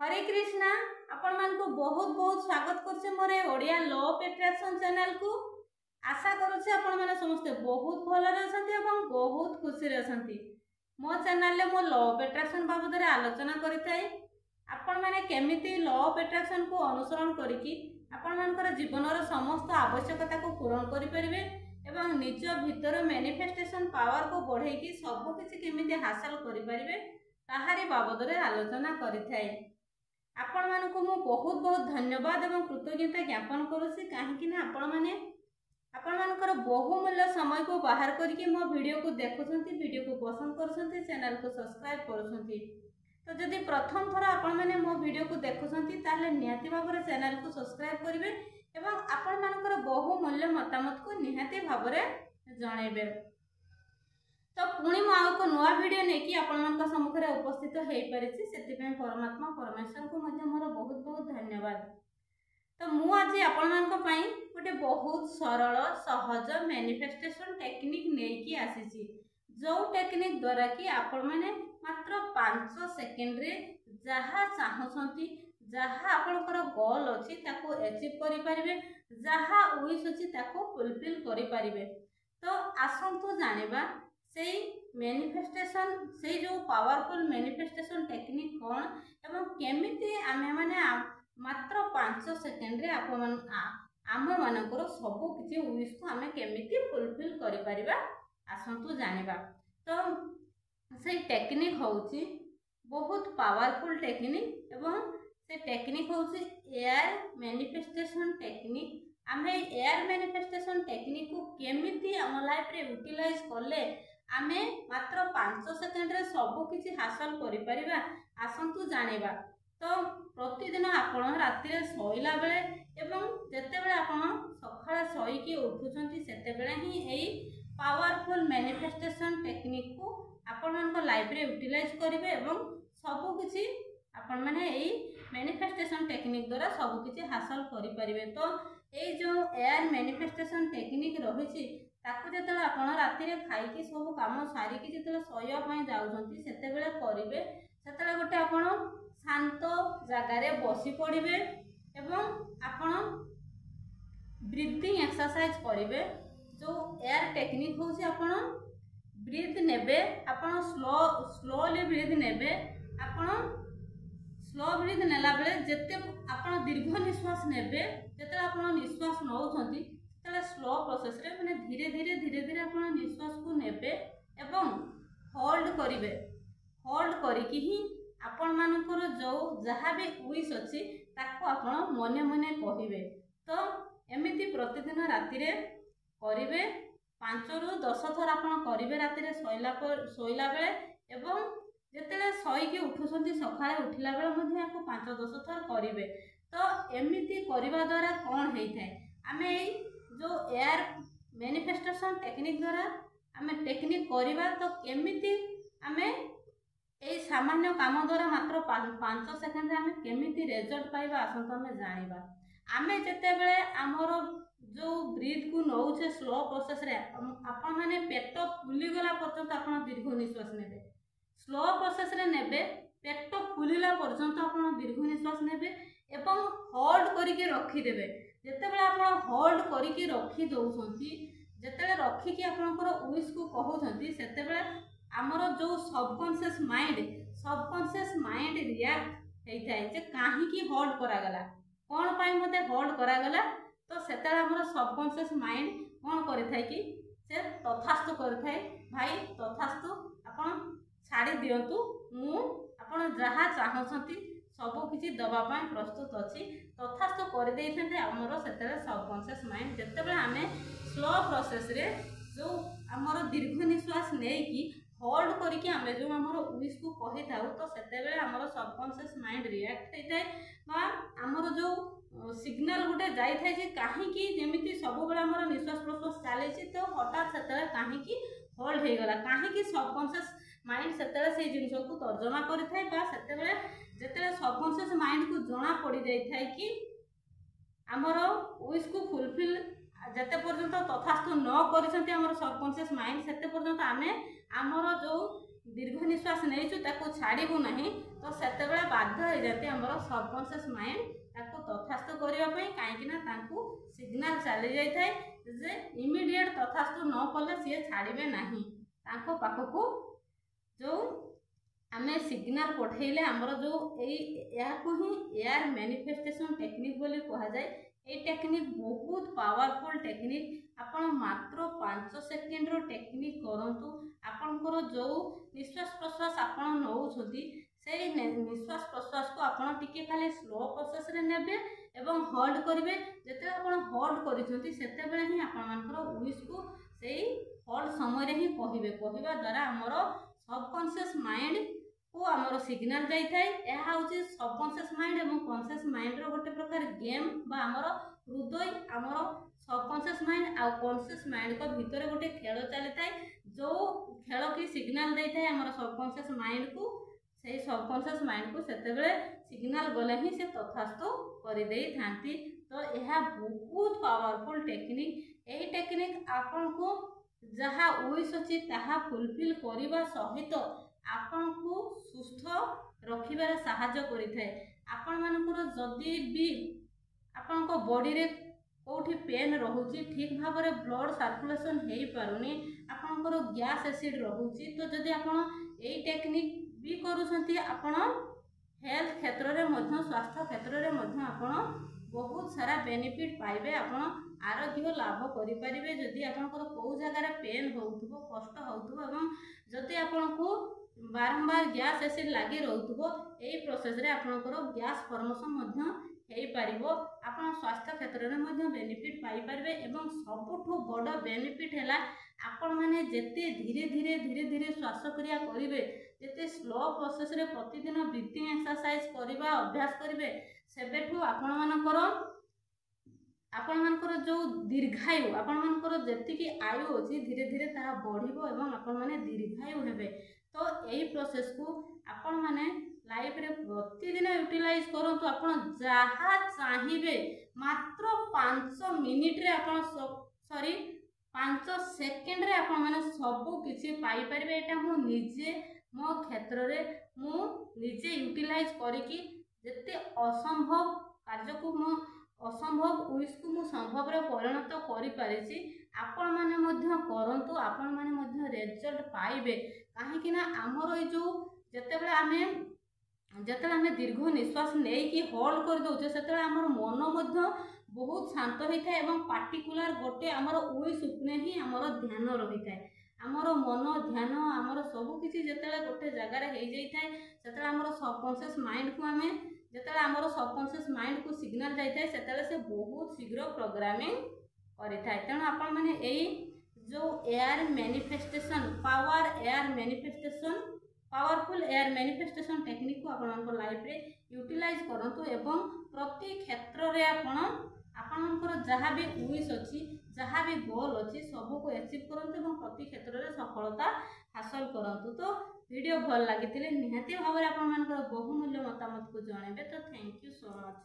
हरे कृष्णा आपण मान को बहुत बहुत स्वागत करछे मोरे Odia law of attraction channel को। आशा करूछे आपण माने समस्त बहुत भल रे अछंती एवं बहुत खुशी रे अछंती। मो चैनल ले मो लॉ ऑफ अट्रैक्शन बाबद रे आलोचना करिथाई। आपण माने केमिति लॉ ऑफ अट्रैक्शन को अनुसरण करिकि आपण मानकर जीवन रो समस्त आवश्यकता को पूर्ण करि परिबे एवं निज भीतर मैनिफेस्टेशन पावर को बढ़ाई कि सब किछि केमिति हासिल करि परिबे ताहारी बाबद रे आलोचना करिथाई। आपण मानकु मु बहुत बहुत धन्यवाद एवं कृतज्ञता ज्ञापन करूसी कहीं ना आपण माने आपण मानकर बहुमूल्य समय को बाहर करके मो वीडियो को देखुछंती, वीडियो को पसंद करछंती, चैनल को सब्सक्राइब करछंती। तो जदि प्रथम थर आपण माने मो वीडियो को देखुछंती ताले निहाती भाबरे चैनल को सब्सक्राइब करिवे एवं आपण मानकर बहुमूल्य मतामत को निहाती भाबरे जणैबे। तो पुणी मु आउ को नुआ वीडियो नेकी आपण मानका सम्मुखरे उपस्थित हेई परिछि, सेति पय परमात्मा परमेश्वर को मध्य मोर बहुत बहुत धन्यवाद। तो मु आज आपण मानका पय गोटे बहुत सरल सहज मैनिफेस्टेशन टेक्निक नेकी आसीछि, जो टेक्निक द्वारा कि आपण माने मात्र 5 सेकंड रे जहा चाहछंती, जहा आपनकर गोल अछि ताको अचीव करि परिबे, जहा विश अछि ताको फुलफिल करि परिबे। तो आसंतु जानिबा से मैनिफेस्टेशन से जो पावरफुल मैनिफेस्टेशन टेक्निक कौन एवं केमिति आमे माने मात्र 5 सेकंड रे आम मानकर सब किछि विश को आमे केमिति फुलफिल करि परिबा आसंतु जानिबा। तो से टेक्निक होउची बहुत पावरफुल टेक्निक एवं से टेक्निक होउची एयर मैनिफेस्टेशन टेक्निक। आमे एयर मैनिफेस्टेशन टेक्निक को केमिति हम लाइफ रे यूटिलाइज करले आमे मात्र 5 सेकंड रे सब किछि हासिल करि परिबा आसंतु जानिबा। तो प्रतिदिन आपण राति रे सोइला बेले एवं जते बेले आपण सखाळे सोई की उठुचंती सेते बेले ही एई पावरफुल मैनिफेस्टेशन टेक्निक को आपण मान को लाइफ रे यूटिलाइज करिवे एवं सब किछि आपण माने एई मैनिफेस्टेशन टेक्निक द्वारा सब किछि हासिल करि परिबे। तो एई जो एयर मैनिफेस्टेशन टेक्निक रहिछि ताकू जेतले आपण राति रे खाई की सब काम सारी की जेतले सोया पय जाउछंती सेते बेले करिवे, सेतले गोटे आपण शांत जगह रे बसी पड़िबे एवं आपण ब्रीथिंग एक्सरसाइज करिवे। जो एयर टेक्निक होछि आपण ब्रीथ नेबे, आपण स्लोली ब्रीथ नेबे, आपण स्लो ब्रीथ नेला बेले जेते आपण दीर्घ निश्वास नेबे, जेते आपण निश्वास नउछंती तले स्लो प्रोसेस रे माने धीरे धीरे धीरे धीरे आपण निश्वास को नेबे एवं होल्ड करिवे। होल्ड करिकि ही आपण मानकर जो जहा भी विश अछि ताको आपण मने मने कहिवे। तो एमिति प्रतिदिन राति रे करिवे, 5 रु 10 थर आपण करिवे राति रे सोइला बेले एवं जेतेले सोई के उठुसंती सखाळे उठिला बेले मध्ये याको 5-10 थर करिवे। तो एमिति करिवा द्वारा कोन हेइथाय आमे जो एयर मैनिफेस्टेशन टेक्निक द्वारा आमे टेक्निक करिवा तो केमिति आमे ए सामान्य काम द्वारा मात्र 5 सेकंड रे आमे केमिति रिजल्ट पाइबा आसंत आमे जानिबा। आमे जते बेले हमरो जो ब्रीथ को नउछे स्लो प्रोसेस रे आपण माने पेट फुली गला पर्यंत आपण दीर्घ निश्वास नेबे, स्लो प्रोसेस रे नेबे, पेट फुलीला पर्यंत आपण दीर्घ निश्वास नेबे एवं होल्ड करिके रखि देबे। जेते बेले आपण होल्ड करिके रखि दउछंती, जेतेले रखि कि आपनकर विश को कहउछंती सेते बेले हमरो जो सबकॉन्शियस माइंड रिएक्ट हेइथाय जे काहे कि होल्ड करा गला, कोन पय मते होल्ड करा गला। तो सेतेले हमरो सबकॉन्शियस माइंड कोन करिथाय कि से तथास्तु करिथाय, भाई तथास्तु आपण छाड़ी दियंतु, मु आपण जहा चाहछंती सब किछि दबा पय प्रस्तुत अछि, तथास्तु कर देइथाते हमरो सेतेले सबकॉन्शियस माइंड। जेते बेले आमे स्लो प्रोसेस रे जो हमरो दीर्घ निश्वास नै कि होल्ड करिके आमे जो हमरो विश को कहि थाउ तो सेते बेले हमरो सबकॉन्शियस माइंड रिएक्ट हेइथाय बा हमरो जो सिग्नल गुटे जाई थाय जे काहे कि जेमिति सब बेले हमरो निश्वास प्रश्वास चालै छि तो हठात सेते काहे कि होल्ड हे गला, काहे कि सबकॉन्शियस माइंड सेते से जिंस को तर्जमा करि थाय बा सेते बेले जेते सबकॉन्शियस माइंड को जना पड़ी जाई थाय कि हमरो विश को फुलफिल जेते पर्यंत तथास्तु न करिसंती हमरो सबकॉन्शियस माइंड सेते पर्यंत आमे हमरो जो दीर्घ निश्वास नहीं ताको छाड़ू ना तो से बाध्य हो जाती आम सबकनसीयस माइंड ताको तथास्तु करने कहीं सिग्नाल चली जाए जे इमिडिएट तथास्तु न कले सी छाड़े ना पाखक जो आमे सिग्नाल पठेले आमर जो यहाँ ही एयर मैनिफेस्टेशन टेक्निक बोली कह जाए। ये टेक्निक बहुत पावरफुल टेक्निक आपण मात्र 5 सेकेंड रो टेक्निक करंतु आपणकर जो निश्वास प्रश्वास आपण नौछथि से निश्वास प्रश्वास को आपण टिके खाली स्लो प्रोसेस रे नेबे एवं होल्ड करिवे। जते आपण होल्ड करिसथि सेते बेले ही आपण मानकर विश को सेही होल्ड समय रे ही कहिबे। कहिबा द्वारा हमर सबकॉन्शियस माइंड को आमर सिग्नाल जाई थाए। यह हूँ सबकॉन्शियस माइंड और कॉन्शियस माइंड रो गोटे प्रकार गेम बा आमर हृदय आमर सबकॉन्शियस माइंड आ कॉन्शियस माइंड को भितर गोटे खेल चली थाए जो खेल की सिग्नाल दे थाए आमर सबकॉन्शियस माइंड को से सबकॉन्शियस माइंड को सेते सिग्नाल गले ही से तथास्तु कर दे थांती। तो यह बहुत पावरफुल टेक्निक। यही टेक्निक आपन को जहाँ विश अच्छी ताहा फुलफिल करने सहित आपण को सुस्थ रखिबार साहाय्य करिथाए। आपण मानकर जदि भी आपण को बॉडी रे कोठी पेन रहुची ठीक भाव में ब्लड सर्कुलेशन हेई पारुनी आपणकर गैस एसिड रहुची तो जदि आपण एई टेक्निक भी करूछंती आपण हेल्थ क्षेत्र रे मध्य स्वास्थ्य क्षेत्र रे मध्य आपण बहुत सारा बेनिफिट पाइबे। आपण आरोग्य लाभ करि परिबे। जदि आपणकर को जगह पेन होउथबो कष्ट होउथबो एवं जदि आपण को बारंबार गैस एसिड लगी रोथबो एई प्रोसेस रे आपणकर गैस फॉर्मेशन मध्य हेई पारिबो। आपण स्वास्थ्य क्षेत्र रे मध्य बेनिफिट पाई परिबे एवं सबुठो बड़ बेनिफिट हैला आपण माने जेते धीरे धीरे धीरे धीरे श्वास क्रिया करिवे जेते स्लो प्रोसेस रे प्रतिदिन ब्रीथिंग एक्सरसाइज करबा अभ्यास करिवे सेबेठु आपण मानकर जो दीर्घायु आपण मानकर जेतिकी आयु अछि धीरे धीरे ताहा बढ़िबो एवं आपण माने दीर्घायु हेबे। तो यही प्रोसेस को आपण माने लाइफ रे प्रतिदिन यूटिलाइज करंतु। आपण जहाँ चाहिए मात्र 5 मिनिट रे आपण सॉरी 5 सेकेंड रे आपण माने सब किछि पाई परिबे। एटा मु निजे मो क्षेत्र रे मु निजे यूटिलाइज करिकि जेते असंभव कार्य को मु असंभव विश को मु संभव रे परिणत करि पारिछि। आपण माने मध्य करंतु आपण माने मध्य रिजल्ट पाइबे। कहीं ना आमर ये जो जिते आम दीर्घ निश्वास नहीं कि होल्ड कर दौचे से आमर मन मध्य बहुत शांत होता है एवं पार्टिकुलर गोटे आमर विश उपने ही आमर ध्यान रही है। आमर मन ध्यान आमर सबकि जिते गोटे जगार हो जाए से आमर सबकॉन्शियस माइंड को आम जिते आमर सबकॉन्शियस माइंड को सिग्नाल जाए से बहुत शीघ्र प्रोग्रामिंग करें। तेणु आपण मैंने यही जो air manifestation powerful air manifestation technique को आपण लाइफ रे यूटिलाइज करंतु एवं प्रति क्षेत्र रे आपणकर जहाँ भी विश अच्छी जहाँ भी गोल अच्छी सबू को अचीव करंतु एवं प्रति क्षेत्र रे सफलता हासिल करंतु। तो वीडियो भल लगी निहाती भाव में आपणकर बहुमूल्य मतामत को जणेबे। तो थैंक यू सो मच।